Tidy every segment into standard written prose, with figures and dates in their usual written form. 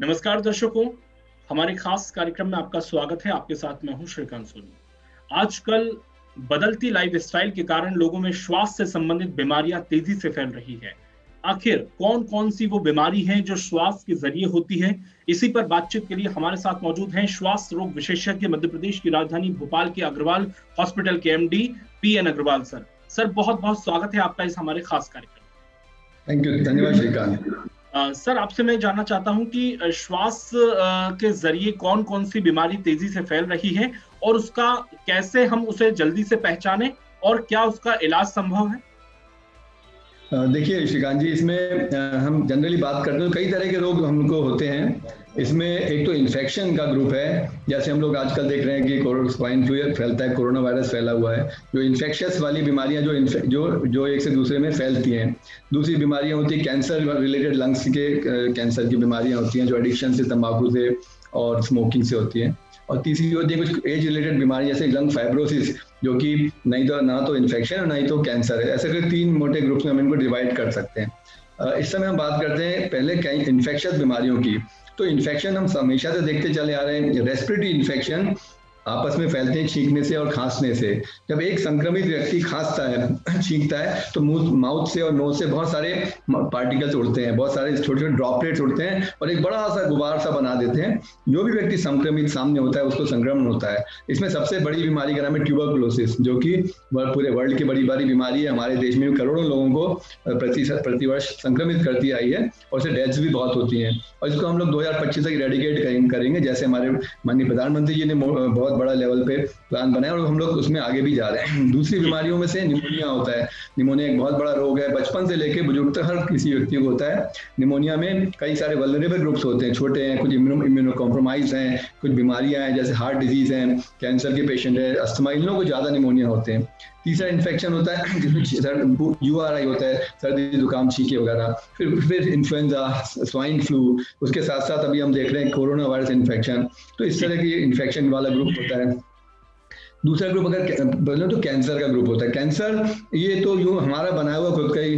नमस्कार दर्शकों, हमारे खास कार्यक्रम में आपका स्वागत है। आपके साथ मैं हूं श्रीकांत सोनी। आजकल बदलती लाइफस्टाइल के कारण लोगों में श्वास से संबंधित बीमारियां तेजी से फैल रही है। आखिर कौन-कौन सी वो बीमारी है जो श्वास के जरिए होती है? इसी पर बातचीत के लिए हमारे साथ मौजूद हैं श्वास रोग विशेषज्ञ मध्य प्रदेश की राजधानी भोपाल के अग्रवाल हॉस्पिटल के MD PN Agrawal sir. Sir, बहुत-बहुत स्वागत है आपका इस हमारे खास कार्यक्रम। थैंक यू, धन्यवाद श्रीकांत। सर, आपसे मैं जानना चाहता हूं कि श्वास के जरिए कौन-कौन सी बीमारी तेजी से फैल रही है और उसका कैसे हम उसे जल्दी से पहचानें और क्या उसका इलाज संभव है? देखिए श्रीकांत जी, इसमें हम जनरली बात करते हैं, कई तरह के रोग हमको होते हैं। इसमें एक तो इन्फेक्शन का ग्रुप है, जैसे हम लोग आजकल देख रहे हैं कि स्वाइन फ्लू फैलता है, कोरोना वायरस फैला हुआ है। जो इन्फेक्शियस वाली बीमारियां जो एक से दूसरे में फैलती हैं। दूसरी बीमारियां होती है कैंसर रिलेटेड, लंग्स के कैंसर की बीमारियां होती हैं जो एडिक्शन से, तंबाकू से और स्मोकिंग से होती हैं। और तीसरी होती है कुछ एज रिलेटेड बीमारी, जैसे लंग फाइब्रोसिस, जो कि ना तो इन्फेक्शन और ना ही तो कैंसर है। ऐसे करके तीन मोटे ग्रुप्स में हम इनको डिवाइड कर सकते हैं। इस समय हम बात करते हैं पहले इन्फेक्शियस बीमारियों की। तो इन्फेक्शन हम हमेशा से देखते चले आ रहे हैं। रेस्पिरेटरी इन्फेक्शन आपस में फैलते हैं छींकने से और खांसने से। जब एक संक्रमित व्यक्ति खांसता है, छींकता है, तो माउथ से और नोज से बहुत सारे पार्टिकल्स उड़ते हैं, बहुत सारे छोटे छोटे ड्रॉपलेट्स उड़ते हैं और एक बड़ा सा गुबार सा बना देते हैं। जो भी व्यक्ति संक्रमित सामने होता है उसको संक्रमण होता है। इसमें सबसे बड़ी बीमारी का नाम है ट्यूबरकुलोसिस, जो कि पूरे वर्ल्ड की बड़ी बीमारी है। हमारे देश में करोड़ों लोगों को प्रतिवर्ष संक्रमित करती आई है और इससे डेथ्स भी बहुत होती हैं। और इसको हम लोग 2025 तक इरेडिकेट करेंगे, जैसे हमारे माननीय प्रधानमंत्री जी ने बहुत बड़ा लेवल पे प्लान बनाया और हम लोग उसमें आगे भी जा रहे हैं। दूसरी बीमारियों में से निमोनिया होता है। निमोनिया एक बहुत बड़ा रोग है, बचपन से लेकर बुजुर्ग तक हर किसी व्यक्ति को होता है। निमोनिया में कई सारे वल्नरेबल ग्रुप्स होते हैं, छोटे हैं, कुछ इम्यूनो कॉम्प्रोमाइज हैं, कुछ बीमारियां हैं जैसे हार्ट डिजीज हैं, कैंसर के पेशेंट है, अस्थमा, इन लोगों को ज्यादा निमोनिया होते हैं। तीसरा इन्फेक्शन होता है जिसमें URI होता है, सर्दी जुकाम छींके वगैरह। फिर इन्फ्लुएंजा, स्वाइन फ्लू, उसके साथ साथ अभी हम देख रहे हैं कोरोना वायरस इन्फेक्शन। तो इस तरह की इन्फेक्शन वाला ग्रुप होता है। दूसरा ग्रुप अगर बोले तो कैंसर का ग्रुप होता है। कैंसर ये तो यूं हमारा बनाया हुआ खुद का ही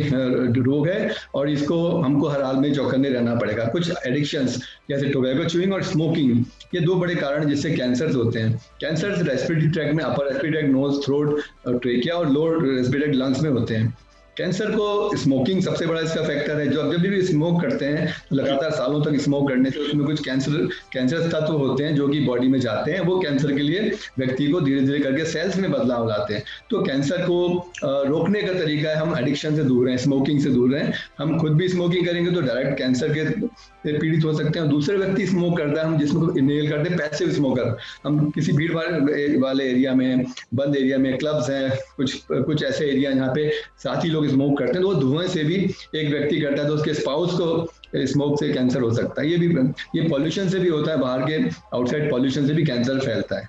रोग है और इसको हमको हर हाल में चौकन्ने रहना पड़ेगा। कुछ एडिक्शंस जैसे टोबैको च्यूइंग और स्मोकिंग, ये दो बड़े कारण जिससे कैंसर होते हैं। कैंसर रेस्पिरेटरी ट्रैक्ट में, upper respiratory tract, nose, throat, trachea और लोअर रेस्पिरेटरी लंग्स में होते हैं। कैंसर को स्मोकिंग सबसे बड़ा इसका फैक्टर है। जब भी स्मोक करते हैं लगातार सालों तक स्मोक करने से उसमें कुछ कैंसर तत्व होते हैं जो कि बॉडी में जाते हैं, वो कैंसर के लिए व्यक्ति को धीरे धीरे करके सेल्स में बदलाव लाते हैं। तो कैंसर को रोकने का तरीका है हम एडिक्शन से दूर रहें, स्मोकिंग से दूर रहें। हम खुद भी स्मोकिंग करेंगे तो डायरेक्ट कैंसर के पीड़ित हो सकते हैं। दूसरे व्यक्ति स्मोक करता है, हम जिसको इनहेल करते हैं, पैसिव स्मोकर, हम किसी भीड़ वाले एरिया में, बंद एरिया में, क्लब्स हैं, कुछ ऐसे एरिया जहाँ पे साथी लोग स्मोक करते हैं, तो वो धुएं से भी एक व्यक्ति करता है तो उसके स्पाउस को स्मोक से कैंसर हो सकता है। ये पॉल्यूशन से भी होता है, बाहर के आउटसाइड पॉल्यूशन से भी कैंसर फैलता है।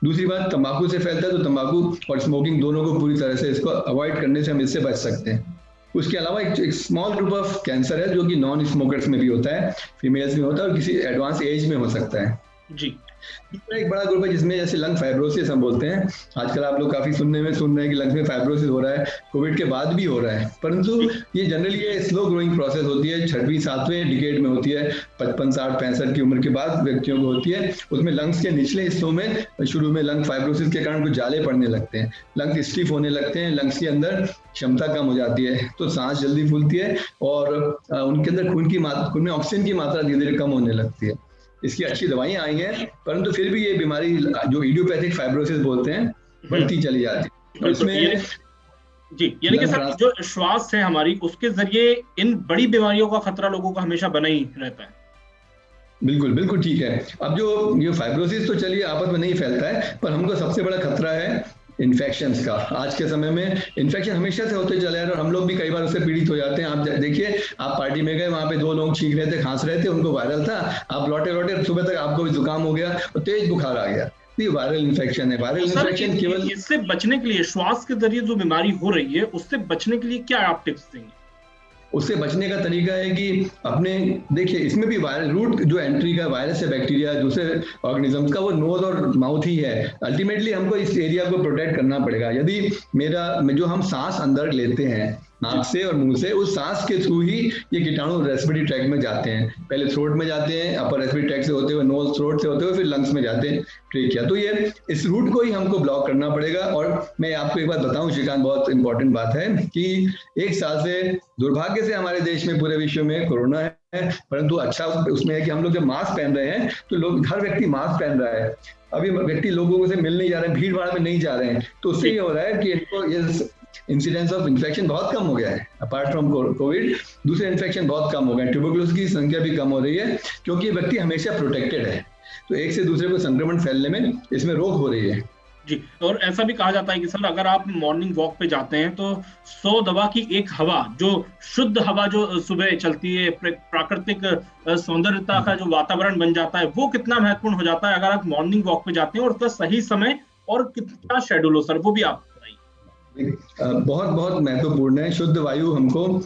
दूसरी बात, तंबाकू से फैलता है, तो तंबाकू और स्मोकिंग दोनों को पूरी तरह से इसको अवॉइड करने से हम इससे बच सकते हैं। उसके अलावा एक स्मॉल ग्रुप ऑफ कैंसर है जो कि नॉन स्मोकर्स में भी होता है, फीमेल्स में होता है और किसी एडवांस एज में हो सकता है जी। दूसरा एक बड़ा ग्रुप है जिसमें जैसे लंग फाइब्रोसिस हम बोलते हैं। आजकल आप लोग काफी सुन रहे हैं कि लंग्स में फाइब्रोसिस हो रहा है, कोविड के बाद भी हो रहा है, परंतु ये जनरली ये स्लो ग्रोइंग प्रोसेस होती है, 6वीं 7वें डिकेड में होती है, 55 60 65 की उम्र के बाद व्यक्तियों को होती है। उसमें लंग्स के निचले हिस्सों में शुरू में लंग फाइब्रोसिस के कारण कुछ जाले पड़ने लगते हैं, लंग्स स्टिफ होने लगते हैं, लंग्स के अंदर क्षमता कम हो जाती है, तो सांस जल्दी फूलती है और उनके अंदर खून में ऑक्सीजन की मात्रा धीरे धीरे कम होने लगती है। इसकी अच्छी दवाइयां आई हैं, परंतु फिर भी ये बीमारी जो इडियोपैथिक फाइब्रोसिस बोलते हैं बढ़ती चली जाती है। तो इसमें जी, यानी कि सर जो श्वास है हमारी, उसके जरिए इन बड़ी बीमारियों का खतरा लोगों का हमेशा बना ही रहता है। बिल्कुल बिल्कुल ठीक है। अब जो ये फाइब्रोसिस तो चलिए आपस में नहीं फैलता है, पर हमको सबसे बड़ा खतरा है इन्फेक्शंस का। आज के समय में इन्फेक्शन हमेशा से होते चले आ रहे हैं और हम लोग भी कई बार उससे पीड़ित हो जाते हैं। आप देखिए, आप पार्टी में गए, वहां पे 2 लोग छींक रहे थे, खांस रहे थे, उनको वायरल था, आप लौटे सुबह तक आपको भी जुकाम हो गया और तेज बुखार आ गया। ये वायरल इन्फेक्शन है। वायरल इन्फेक्शन केवल इससे बचने के लिए, श्वास के जरिए जो बीमारी हो रही है उससे बचने के लिए क्या आप टिप्स देंगे? उससे बचने का तरीका है कि अपने देखिए, इसमें भी वायरस रूट जो एंट्री का वायरस है, बैक्टीरिया, दूसरे ऑर्गेनिजम्स का, वो नोज और माउथ ही है। अल्टीमेटली हमको इस एरिया को प्रोटेक्ट करना पड़ेगा। यदि जो हम सांस अंदर लेते हैं नाक से और मुंह से, उस सांस के थ्रू ही ये कीटाणु रेस्पिरेटरी ट्रैक्ट में जाते हैं। पहले थ्रोट में जाते हैं, अपर रेस्पिरेटरी ट्रैक्ट से होते हुए नोज थ्रोट से होते हुए फिर लंग्स में जाते हैं, ट्रेकिया। तो ये इस रूट को ही हमको ब्लॉक करना पड़ेगा। और मैं आपको एक बात बताऊं श्रीकांत, बहुत इंपॉर्टेंट बात है कि 1 साल से दुर्भाग्य से हमारे देश में, पूरे विश्व में कोरोना है, परंतु अच्छा उसमें है कि हम लोग जब मास्क पहन रहे हैं तो लोग, हर व्यक्ति मास्क पहन रहा है। अभी व्यक्ति लोगों से मिल नहीं जा रहे हैं, भीड़ भाड़ में नहीं जा रहे हैं, तो उससे ये हो रहा है कि इनको ये इंसिडेंस ऑफ इन्फेक्शन बहुत कम हो गया है। अपार्ट फ्रॉम कोविड दूसरे इन्फेक्शन बहुत कम हो गए हैं, ट्यूबरकुलोसिस की संख्या भी कम हो रही है, क्योंकि व्यक्ति हमेशा प्रोटेक्टेड है। तो एक से दूसरे को संक्रमण फैलने में इसमें रोक हो रही है जी। और ऐसा भी कहा जाता है कि सर अगर आप मॉर्निंग वॉक पे जाते हैं तो 100 दवा की एक हवा, जो शुद्ध हवा जो सुबह चलती है, प्राकृतिक सौंदर्यता का जो वातावरण बन जाता है, वो कितना महत्वपूर्ण हो जाता है अगर आप मॉर्निंग वॉक पे जाते हैं, और उसका सही समय और कितना शेड्यूल हो सर, वो भी आप बताइए। बहुत बहुत महत्वपूर्ण है। शुद्ध वायु हमको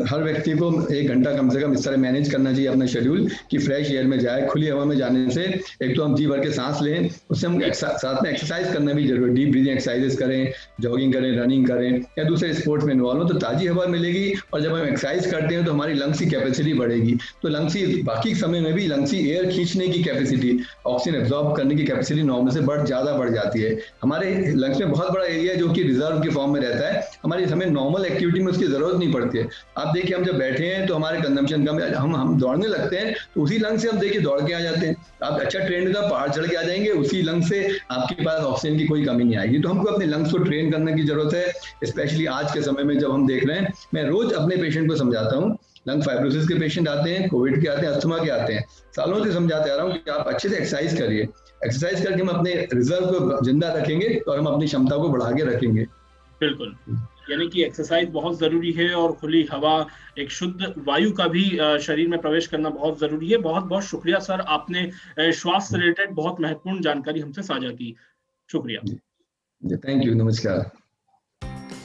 हर व्यक्ति को 1 घंटा कम से कम इस तरह मैनेज करना चाहिए अपना शेड्यूल कि फ्रेश एयर में जाए। खुली हवा में जाने से एक तो हम जी भर के सांस लें, उससे हम साथ में एक्सरसाइज करना भी जरूरी है। डीप ब्रीदिंग एक्सरसाइजेस करें, जॉगिंग करें, रनिंग करें या दूसरे स्पोर्ट्स में इन्वॉल्व हो, तो ताजी हवा मिलेगी। और जब हम एक्सरसाइज करते हैं तो हमारी लंग्स की कैपेसिटी बढ़ेगी। तो लंग्स की बाकी समय में भी लंग्स की एयर खींचने की कैपेसिटी, ऑक्सीजन एब्जॉर्ब करने की कैपेसिटी नॉर्मल से ज़्यादा बढ़ जाती है। हमारे लंग्स में बहुत बड़ा एरिया जो कि रिजर्व के फॉर्म में रहता है, हमारी हमें नॉर्मल एक्टिविटी में उसकी जरूरत नहीं पड़ती है। आप देखिए, हम जब बैठे हैं तो हमारे कंजम्पशन कम है, हम दौड़ने लगते हैं तो उसी लंग से हम देखिए दौड़ के आ जाते हैं। आप अच्छा ट्रेंड का पहाड़ चढ़ के आ जाएंगे, उसी लंग से आपके पास ऑक्सीजन की कोई कमी नहीं आएगी। तो हमको अपने लंग्स को ट्रेन करने की जरूरत है, स्पेशली आज के समय में जब हम देख रहे हैं। मैं रोज अपने पेशेंट को समझाता हूँ, लंग फाइब्रोसिस के पेशेंट आते हैं, कोविड के आते हैं, अस्थमा के आते हैं, सालों से समझाते आ रहा हूँ कि आप अच्छे से एक्सरसाइज करिए। एक्सरसाइज करके हम अपने रिजर्व को जिंदा रखेंगे और हम अपनी क्षमता को बढ़ा के रखेंगे। बिल्कुल, यानी कि एक्सरसाइज बहुत जरूरी है और खुली हवा, एक शुद्ध वायु का भी शरीर में प्रवेश करना बहुत जरूरी है। बहुत बहुत शुक्रिया सर, आपने श्वास से रिलेटेड बहुत महत्वपूर्ण जानकारी हमसे साझा की। शुक्रिया। थैंक यू, नमस्कार।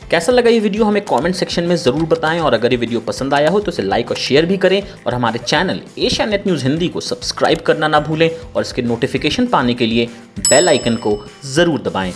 कैसा लगा ये वीडियो हमें कमेंट सेक्शन में ज़रूर बताएं, और अगर ये वीडियो पसंद आया हो तो इसे लाइक और शेयर भी करें, और हमारे channel Asia net news Hindi को सब्सक्राइब करना ना भूलें, और इसके नोटिफिकेशन पाने के लिए बेल आइकन को ज़रूर दबाएं।